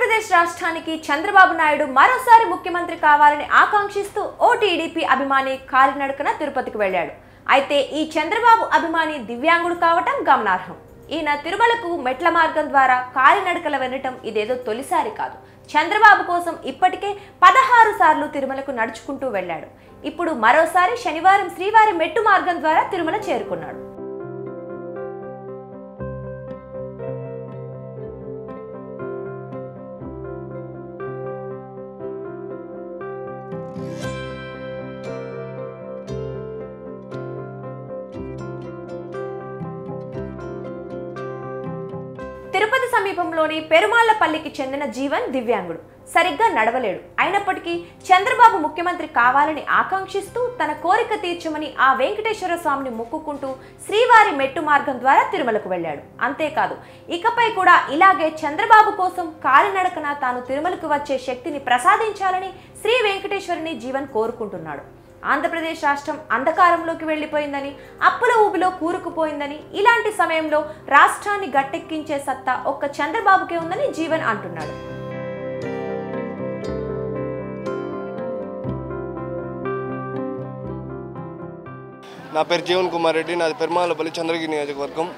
ఆంధ్రప్రదేశ్ రాష్ట్రానికి చంద్రబాబు నాయుడు మరోసారి ముఖ్యమంత్రి కావాలని ఆకాంక్షిస్తూ ఓ టీడీపీ అభిమాని కాలినడకన తిరుపతికి వెళ్ళాడు. అయితే ఈ చంద్రబాబు అభిమాని దివ్యాంగుడు కావటం గమనార్హం. ఈయన తిరుమలకు మెట్ల మార్గం ద్వారా కాలినడకల వెళ్లటం ఇదేదో తొలిసారి కాదు. చంద్రబాబు కోసం ఇప్పటికే 16 సార్లు తిరుమలకు నడుచుకుంటూ వెళ్ళాడు. ఇప్పుడు మరోసారి శనివారం శ్రీవారి మెట్టు మార్గం ద్వారా తిరుమల చేరుకున్నాడు. తిరుపతి సమీపంలోని పెరుమాళ్లపల్లికి చెందిన జీవన్ దివ్యాంగుడు. సరిగ్గా నడవలేడు. అయినప్పటికీ చంద్రబాబు ముఖ్యమంత్రి కావాలని ఆకాంక్షిస్తూ తన కోరిక తీర్చమని ఆ వెంకటేశ్వర స్వామిని మొక్కుకుంటూ శ్రీవారి మెట్టు మార్గం ద్వారా తిరుమలకు వెళ్ళాడు. అంతేకాదు, ఇకపై కూడా ఇలాగే చంద్రబాబు కోసం కాలినడకన తాను తిరుమలకు వచ్చే శక్తిని ప్రసాదించాలని శ్రీ వెంకటేశ్వరుని జీవన్ కోరుకుంటున్నాడు. ఆంధ్రప్రదేశ్ రాష్ట్రం అంధకారంలోకి వెళ్లిపోయిందని, అప్పుల ఊబిలో కూరుకుపోయిందని, ఇలాంటి సమయంలో రాష్ట్రాన్ని గట్టెక్కించే సత్తా ఒక్క చంద్రబాబుకే ఉందని జీవన్ అంటున్నాడు. నా పేరు జీవన్ కుమార్ రెడ్డి, నాది పెరుమాళ్లపల్లి చంద్రగిరి నియోజకవర్గం.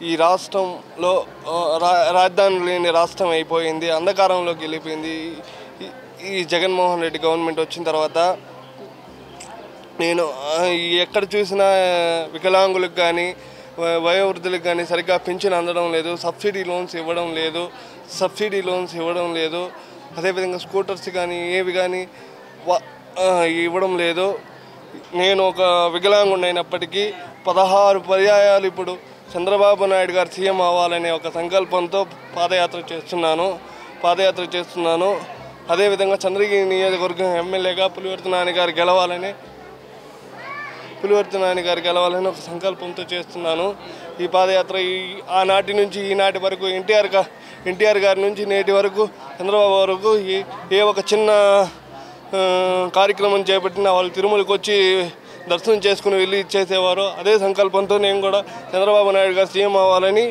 ఈ రాష్ట్రంలో రాజధాని లేని రాష్ట్రం అయిపోయింది, అంధకారంలోకి వెళ్ళిపోయింది. ఈ జగన్మోహన్ రెడ్డి గవర్నమెంట్ వచ్చిన తర్వాత నేను ఎక్కడ చూసినా వికలాంగులకు కానీ వయోవృద్ధులకు కానీ సరిగ్గా పింఛన్ అందడం లేదు, సబ్సిడీ లోన్స్ ఇవ్వడం లేదు. అదేవిధంగా స్కూటర్స్ కానీ ఏవి కానీ ఇవ్వడం లేదు. నేను ఒక వికలాంగుడు అయినప్పటికీ 16 పర్యాయాలు ఇప్పుడు చంద్రబాబు నాయుడు గారు సీఎం అవ్వాలనే ఒక సంకల్పంతో పాదయాత్ర చేస్తున్నాను. అదేవిధంగా చంద్రగిరి నియోజకవర్గం ఎమ్మెల్యేగా పులివర్తి నాని గారు గెలవాలని ఒక సంకల్పంతో చేస్తున్నాను. ఈ పాదయాత్ర ఆనాటి నుంచి ఈనాటి వరకు ఎన్టీఆర్ గారి నుంచి నేటి వరకు చంద్రబాబు వరకు ఏ ఒక చిన్న కార్యక్రమం చేపట్టిన వాళ్ళు తిరుమలకు వచ్చి దర్శనం చేసుకుని వెళ్ళి ఇచ్చేసేవారు. అదే సంకల్పంతో నేను కూడా చంద్రబాబు నాయుడు గారు సీఎం అవ్వాలని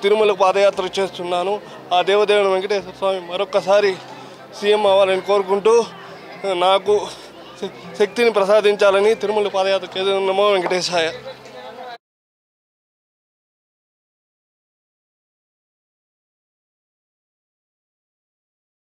తిరుమలకు పాదయాత్ర చేస్తున్నాను. ఆ దేవదేవుని వెంకటేశ్వర స్వామి మరొక్కసారి సీఎం అవ్వాలని కోరుకుంటూ నాకు శక్తిని ప్రసాదించాలని తిరుమల పాదయాత్ర చేస్తున్నాము. వెంకటేశాయ.